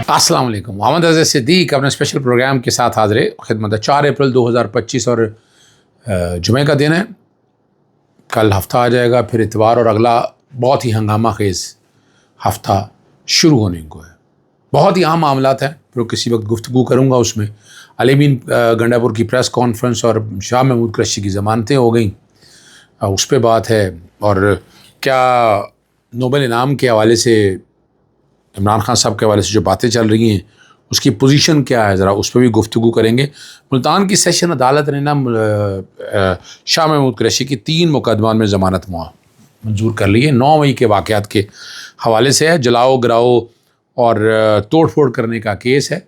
السلام علیکم. محمد اظہر صدیق اپنے اسپیشل پروگرام کے ساتھ حاضر خدمت ہے. 4 اپریل 2025 اور جمعے کا دن ہے. کل ہفتہ آ جائے گا، پھر اتوار اور اگلا بہت ہی ہنگامہ خیز ہفتہ شروع ہونے کو ہے. بہت ہی اہم معاملات ہیں، پھر کسی وقت گفتگو کروں گا اس میں. علی امین گنڈا پور کی پریس کانفرنس اور شاہ محمود قریشی کی ضمانتیں ہو گئیں، اس پہ بات ہے. اور کیا نوبل انعام کے حوالے سے عمران خان صاحب کے حوالے سے جو باتیں چل رہی ہیں اس کی پوزیشن کیا ہے، ذرا اس پہ بھی گفتگو کریں گے. ملتان کی سیشن عدالت نے شاہ محمود قریشی کی 3 مقدمات میں ضمانت منظور کر لی ہے. 9 مئی کے واقعات کے حوالے سے ہے. جلاؤ گراؤ اور توڑ پھوڑ کرنے کا کیس ہے.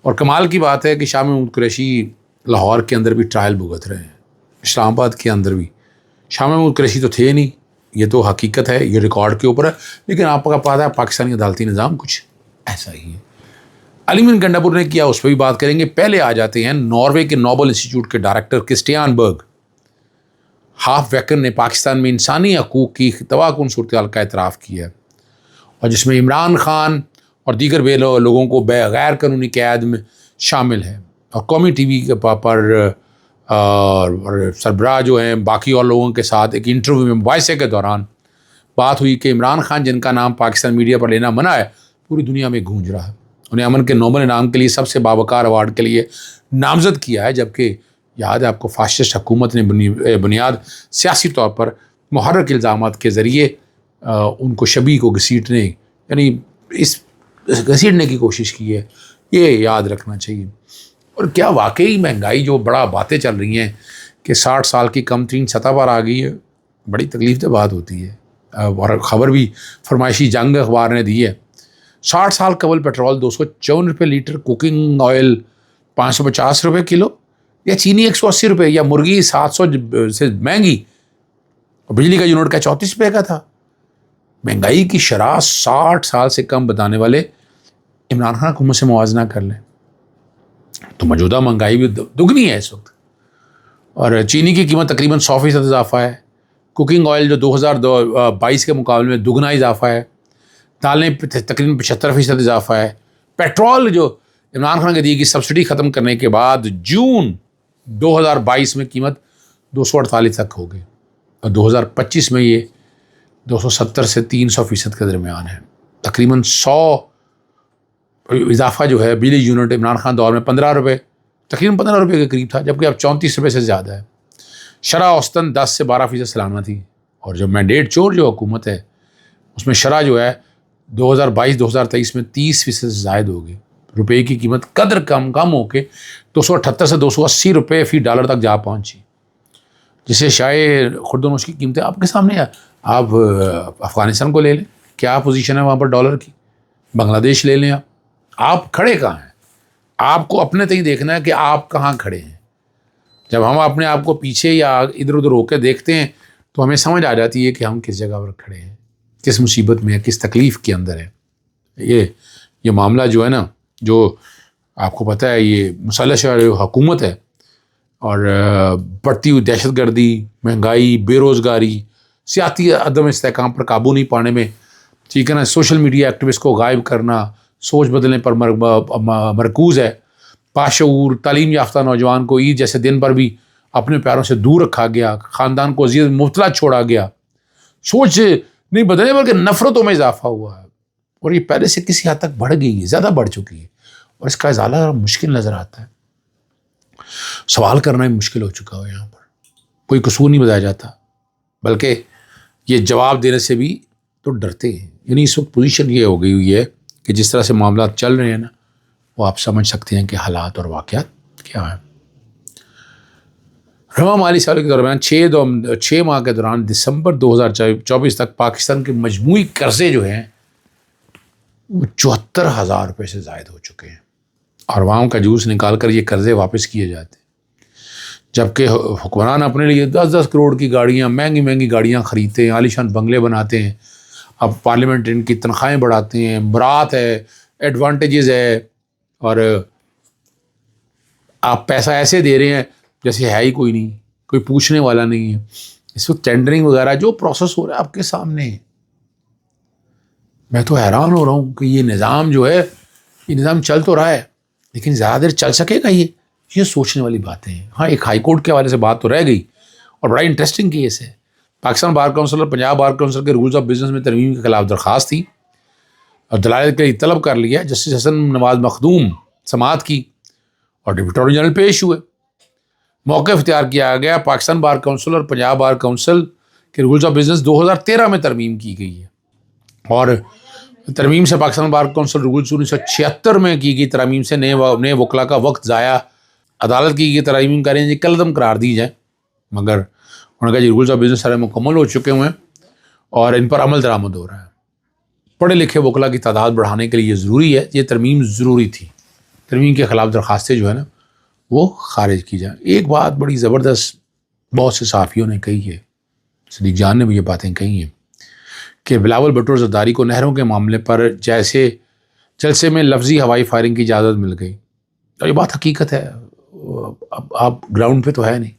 اور کمال کی بات ہے کہ شاہ محمود قریشی لاہور کے اندر بھی ٹرائل بھگت رہے ہیں، اسلام آباد کے اندر بھی. شاہ محمود قریشی تو تھے نہیں، یہ تو حقیقت ہے، یہ ریکارڈ کے اوپر ہے. لیکن آپ کا پتہ ہے پاکستانی عدالتی نظام کچھ ایسا ہی ہے. علی امین گنڈا پور نے کیا، اس پہ بھی بات کریں گے. پہلے آ جاتے ہیں ناروے کے نوبل انسٹیٹیوٹ کے ڈائریکٹر کرسٹیان برگ. ہاف ویکن نے پاکستان میں انسانی حقوق کی تباہ کن صورتحال کا اعتراف کیا ہے، اور جس میں عمران خان اور دیگر بے لوگوں کو بغیر قانونی قید میں شامل ہے. اور قومی ٹی وی کے پر اور سربراہ جو ہیں باقی اور لوگوں کے ساتھ ایک انٹرویو میں مباحثے کے دوران بات ہوئی کہ عمران خان جن کا نام پاکستان میڈیا پر لینا منع ہے، پوری دنیا میں گونج رہا ہے. انہیں امن کے نوبل انعام کے لیے سب سے باوقار ایوارڈ کے لیے نامزد کیا ہے، جبکہ یاد ہے آپ کو فاشسٹ حکومت نے بنیاد سیاسی طور پر محرک الزامات کے ذریعے ان کو شبیہ کو گھسیٹنے، یعنی اس گھسیٹنے کی کوشش کی ہے. یہ یاد رکھنا چاہیے. اور کیا واقعی مہنگائی جو بڑا باتیں چل رہی ہیں کہ 60 سال کی کم ترین سطح پر آ گئی ہے، بڑی تکلیف دہ بات ہوتی ہے. اور خبر بھی فرمائشی جنگ اخبار نے دی ہے. 60 سال قبل پیٹرول 254 روپے لیٹر، کوکنگ آئل 550 روپے کلو، یا چینی 180 روپے، یا مرغی 700 سے مہنگی، اور بجلی کا یونٹ کا 34 روپے کا تھا. مہنگائی کی شرح 60 سال سے کم بتانے والے عمران خان حکومت سے موازنہ کر لیں تو موجودہ مہنگائی بھی دگنی ہے اس وقت. اور چینی کی قیمت تقریباً 100% اضافہ ہے. کوکنگ آئل جو 2022 کے مقابلے میں دگنا اضافہ ہے. دالیں تقریباً 75% اضافہ ہے. پیٹرول جو عمران خان کے دی گئی سبسڈی ختم کرنے کے بعد جون 2022 میں قیمت 248 تک ہو گئی، اور 2025 میں یہ 270 سے 300% کے درمیان ہے. تقریباً 100 اضافہ جو ہے. بجلی یونٹ عمران خان دور میں 15 روپے، تقریباً 15 روپے کے قریب تھا، جبکہ اب 34 روپے سے زیادہ ہے. شرح اوسطاً 10 سے 12% سالانہ تھی. اور جو مینڈیٹ چور جو حکومت ہے اس میں شرح جو ہے 2022-2023 میں 30% سے زائد ہو گئی. روپے کی قیمت قدر کم ہو کے 278 سے 280 روپے فی ڈالر تک جا پہنچی، جسے شاید خوردونوش کی قیمتیں آپ کے سامنے ہیں. آپ افغانستان کو لے لیں، کیا پوزیشن ہے وہاں پر ڈالر کی. بنگلہ دیش لے لیں. آپ کھڑے کہاں ہیں؟ آپ کو اپنے تئیں دیکھنا ہے کہ آپ کہاں کھڑے ہیں. جب ہم اپنے آپ کو پیچھے یا ادھر ادھر ہو کے دیکھتے ہیں تو ہمیں سمجھ آ جاتی ہے کہ ہم کس جگہ پر کھڑے ہیں، کس مصیبت میں ہے، کس تکلیف کے اندر ہے. یہ معاملہ جو ہے نا، جو آپ کو پتہ ہے یہ مسلح حکومت ہے، اور بڑھتی ہوئی دہشت گردی، مہنگائی، بے روزگاری، سیاسی عدم استحکام پر قابو نہیں پانے میں، ٹھیک ہے نا، سوشل میڈیا ایکٹیوسٹ کو غائب کرنا، سوچ بدلنے پر مرکوز ہے. باشعور تعلیم یافتہ نوجوان کو عید جیسے دن پر بھی اپنے پیاروں سے دور رکھا گیا، خاندان کو اذیت مبتلا چھوڑا گیا. سوچ نہیں بدلنے بلکہ نفرتوں میں اضافہ ہوا ہے، اور یہ پہلے سے کسی حد تک بڑھ گئی ہے، زیادہ بڑھ چکی ہے، اور اس کا ازالہ مشکل نظر آتا ہے. سوال کرنا ہی مشکل ہو چکا ہو. یہاں پر کوئی قصور نہیں بتایا جاتا، بلکہ یہ جواب دینے سے بھی تو ڈرتے ہیں. یعنی اس وقت پوزیشن یہ ہو گئی ہوئی ہے کہ جس طرح سے معاملات چل رہے ہیں نا، وہ آپ سمجھ سکتے ہیں کہ حالات اور واقعات کیا ہیں. رواں مالی سال کے درمیان 6 ماہ کے دوران دسمبر 2024 تک پاکستان کے مجموعی قرضے جو ہیں وہ 74,000 روپے سے زائد ہو چکے ہیں، اور عوام کا جوس نکال کر یہ قرضے واپس کیے جاتے ہیں. جبکہ حکمران اپنے لیے 10-10 کروڑ کی گاڑیاں، مہنگی گاڑیاں خریدتے ہیں، عالیشان بنگلے بناتے ہیں. اب پارلیمنٹ ان کی تنخواہیں بڑھاتے ہیں، برات ہے، ایڈوانٹیجز ہے، اور آپ پیسہ ایسے دے رہے ہیں جیسے ہے ہی کوئی نہیں، کوئی پوچھنے والا نہیں ہے. اس وقت ٹینڈرنگ وغیرہ جو پروسیس ہو رہا ہے آپ کے سامنے ہے. میں تو حیران ہو رہا ہوں کہ یہ نظام جو ہے یہ نظام چل تو رہا ہے لیکن زیادہ دیر چل سکے گا یہ سوچنے والی باتیں ہیں. ہاں ایک ہائی کورٹ کے حوالے سے بات تو رہ گئی اور بڑا انٹرسٹنگ کیس ہے. پاکستان بار کونسل اور پنجاب بار کونسل کے رولز آف بزنس میں ترمیم کے خلاف درخواست تھی اور دلائل کے لیے طلب کر لیا. جسٹس حسن نواز مخدوم سماعت کی اور ڈپٹی اٹارنی جنرل پیش ہوئے. موقف اختیار کیا گیا. پاکستان بار کونسل اور پنجاب بار کونسل کے رولز آف بزنس 2013 میں ترمیم کی گئی ہے اور ترمیم سے پاکستان بار کونسل رولز 1976 میں کی گئی ترمیم سے نئے وکلا کا وقت ضائع. عدالت کی یہ ترمیم کریں جی کل عدم قرار دی جائے مگر انہوں نے کہا جی رولز آف بزنس سارے مکمل ہو چکے ہوئے ہیں اور ان پر عمل درآمد ہو رہا ہے. پڑھے لکھے وکلا کی تعداد بڑھانے کے لیے یہ ضروری ہے. یہ ترمیم ضروری تھی. ترمیم کے خلاف درخواستیں جو ہے نا وہ خارج کی جائیں. ایک بات بڑی زبردست بہت سے صحافیوں نے کہی ہے, صدیق جان نے بھی یہ باتیں کہی ہیں کہ بلاول بھٹو زرداری کو نہروں کے معاملے پر جیسے جلسے میں لفظی ہوائی فائرنگ کی اجازت مل گئی. اور یہ بات حقیقت ہے. اب آپ گراؤنڈ پہ تو ہے نہیں,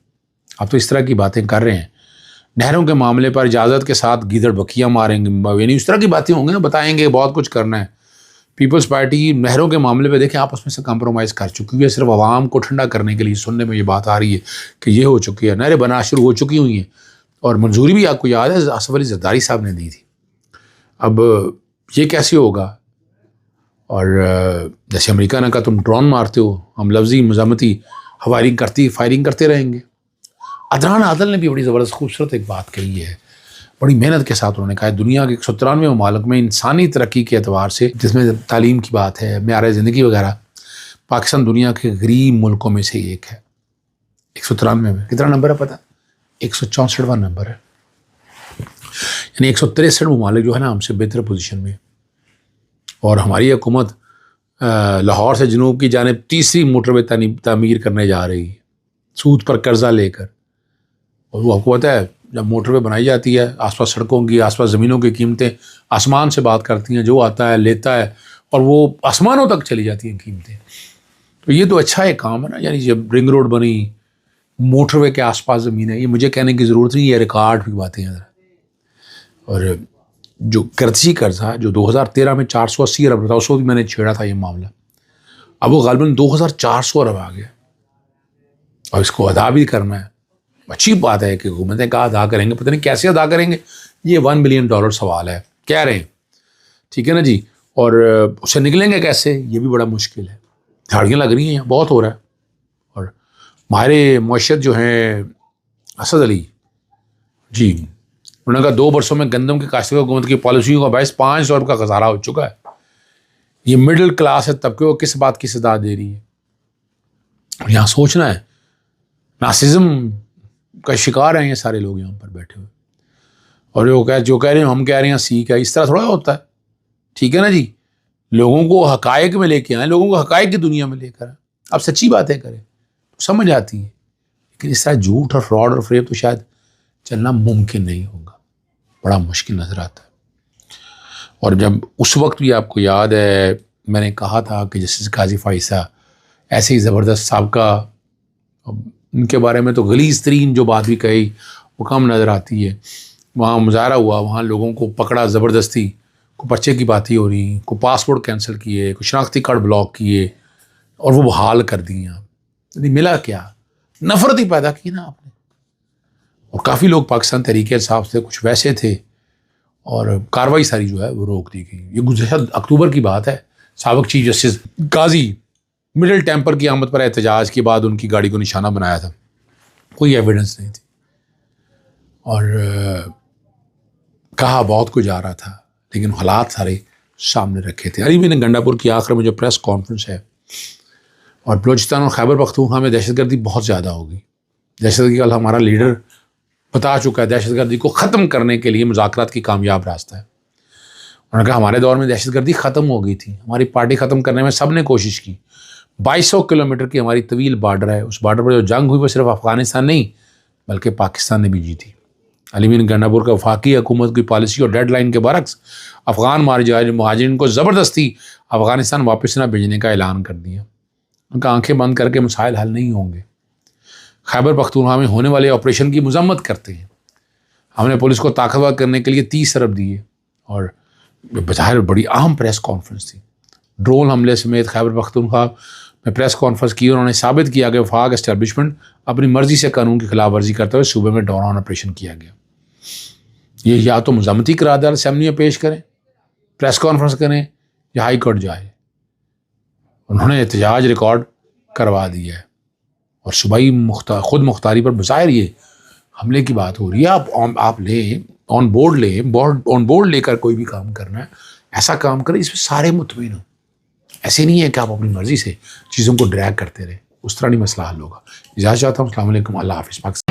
آپ تو اس طرح کی باتیں کر رہے ہیں. نہروں کے معاملے پر اجازت کے ساتھ گیدڑ بکیاں ماریں گے, یعنی اس طرح کی باتیں ہوں گی نا, بتائیں گے بہت کچھ کرنا ہے. پیپلز پارٹی نہروں کے معاملے پہ دیکھیں آپس میں سے کمپرومائز کر چکی ہے. صرف عوام کو ٹھنڈا کرنے کے لیے سننے میں یہ بات آ رہی ہے کہ یہ ہو چکی ہے, نہریں بنا شروع ہو چکی ہوئی ہیں اور منظوری بھی آپ کو یاد ہے آصف علی زرداری صاحب نے دی تھی. اب یہ کیسے ہوگا؟ اور جیسے امریکہ نے کہا تم ڈرون مارتے ہو, ہم لفظی مزاحمتی فائرنگ کرتے رہیں گے. عدنان عادل نے بھی بڑی زبردست خوبصورت ایک بات کہی ہے, بڑی محنت کے ساتھ انہوں نے کہا ہے دنیا کے 193 ممالک میں انسانی ترقی کے اعتبار سے, جس میں تعلیم کی بات ہے, معیار زندگی وغیرہ, پاکستان دنیا کے غریب ملکوں میں سے ایک ہے. 193 میں کتنا نمبر ہے پتہ؟ 164واں نمبر ہے. یعنی 163 ممالک جو ہے نا ہم سے بہتر پوزیشن میں. اور ہماری حکومت لاہور سے جنوب کی جانب تیسری موٹر وے تعمیر کرنے جا رہی ہے سود پر قرضہ لے کر. اور وہ آپ کو پتہ ہے جب موٹر وے بنائی جاتی ہے آس پاس سڑکوں کی, آس پاس زمینوں کی قیمتیں آسمان سے بات کرتی ہیں, جو آتا ہے لیتا ہے اور وہ آسمانوں تک چلی جاتی ہیں قیمتیں. تو یہ تو اچھا ایک کام ہے نا. یعنی جب رنگ روڈ بنی, موٹر وے کے آس پاس زمین ہے, یہ مجھے کہنے کی ضرورت نہیں, یہ ریکارڈ کی باتیں ہیں. اور جو قرضی قرضہ جو 2013 میں 480 ارب تھا, اس وقت میں نے چھیڑا تھا یہ معاملہ, اب وہ غالباً 2400 ارب آ گیا اور اس کو ادا بھی کرنا ہے. اچھی بات ہے کہ حکومتیں کہا ادا کریں گے, پتہ نہیں کیسے ادا کریں گے. یہ $1 بلین سوال ہے کہہ رہے ہیں, ٹھیک ہے نا جی. اور اسے نکلیں گے کیسے, یہ بھی بڑا مشکل ہے. جھاڑیاں لگ رہی ہیں, بہت ہو رہا ہے. اور ماہر معیشت جو ہیں اسد علی جی, انہوں نے کہا 2 برسوں میں گندم کی کاشتکار حکومت کی پالیسیوں کا باعث 500 ارب کا خسارہ ہو چکا ہے. یہ مڈل کلاس ہے طبقے کو کس بات کی سزا دے رہی ہے. یہاں سوچنا ہے, ناسزم کا شکار ہیں یہ سارے لوگ یہاں پر بیٹھے ہوئے. اور جو کہہ رہے ہیں ہم کہہ رہے ہیں سیکھ ہے, اس طرح تھوڑا ہوتا ہے. ٹھیک ہے نا جی, لوگوں کو حقائق میں لے کے آئیں, لوگوں کو حقائق کی دنیا میں لے کر آئیں. آپ سچی باتیں کریں تو سمجھ آتی ہے, لیکن اس طرح جھوٹ اور فراڈ اور فریب تو شاید چلنا ممکن نہیں ہوگا, بڑا مشکل نظر آتا ہے. اور جب اس وقت بھی آپ کو یاد ہے میں نے کہا تھا کہ جسٹس قاضی فائسہ ایسے ہی زبردست سابقہ, ان کے بارے میں تو غلیظ ترین جو بات بھی کہی وہ کم نظر آتی ہے. وہاں مظاہرہ ہوا, وہاں لوگوں کو پکڑا زبردستی, کو پرچے کی باتیں ہو رہی, کو پاسپورٹ کینسل کیے, کو شناختی کارڈ بلاک کیے اور وہ بحال کر دی. یعنی ملا کیا, نفرت ہی پیدا کی نا آپ نے. اور کافی لوگ پاکستان تحریک انصاف سے کچھ ویسے تھے اور کارروائی ساری جو ہے وہ روک دی گئی. یہ گزشتہ اکتوبر کی بات ہے. سابق چیف جسٹس قاضی مڈل ٹیمپر کی آمد پر احتجاج کے بعد ان کی گاڑی کو نشانہ بنایا تھا, کوئی ایویڈنس نہیں تھی اور کہا بہت کچھ آ رہا تھا لیکن حالات سارے سامنے رکھے تھے. علی بن گنڈا پور کی آخر میں جو پریس کانفرنس ہے, اور بلوچستان اور خیبر پختونخوا میں دہشت گردی بہت زیادہ ہوگی. دہشت گردی کا ہمارا لیڈر بتا چکا ہے, دہشت گردی کو ختم کرنے کے لیے مذاکرات کی کامیاب راستہ ہے. انہوں نے کہا ہمارے دور میں دہشت گردی ختم ہو گئی تھی, ہماری پارٹی ختم کرنے میں سب نے کوشش کی. 2200 کلومیٹر کی ہماری طویل بارڈر ہے, اس بارڈر پر جو جنگ ہوئی وہ صرف افغانستان نہیں بلکہ پاکستان نے بھی جیتی. علی بن گنڈا پور کا وفاقی حکومت کی پالیسی اور ڈیڈ لائن کے برعکس افغان مہاجرین کو زبردستی افغانستان واپس نہ بھیجنے کا اعلان کر دیا. ان کا آنکھیں بند کر کے مسائل حل نہیں ہوں گے. خیبر پختونخوا میں ہونے والے آپریشن کی مذمت کرتے ہیں. ہم نے پولیس کو طاقتور کرنے کے لیے 30 ارب دیے, اور بظاہر بڑی اہم پریس کانفرنس تھی. ڈرون حملے سمیت خیبر پختونخوا میں پریس کانفرنس کی. انہوں نے ثابت کیا کہ وفاق اسٹیبلشمنٹ اپنی مرضی سے قانون کی خلاف ورزی کرتے ہوئے صوبے میں ڈور آن آپریشن کیا گیا. یہ یا تو مزاحمتی قرارداد اسمبلی میں پیش کریں، پریس کانفرنس کریں، یا ہائی کورٹ جائے. انہوں نے احتجاج ریکارڈ کروا دیا ہے اور صوبائی خود مختاری پر بظاہر یہ حملے کی بات ہو رہی ہے. آپ لیں آن بورڈ لے کر کوئی بھی کام کرنا ہے، ایسا کام کریں اس میں سارے مطمئن ہوں. ایسے نہیں ہے کہ آپ اپنی مرضی سے چیزوں کو ڈریگ کرتے رہے، اس طرح نہیں مسئلہ حل ہوگا. اجازت چاہتا ہوں. السلام علیکم. اللہ حافظ.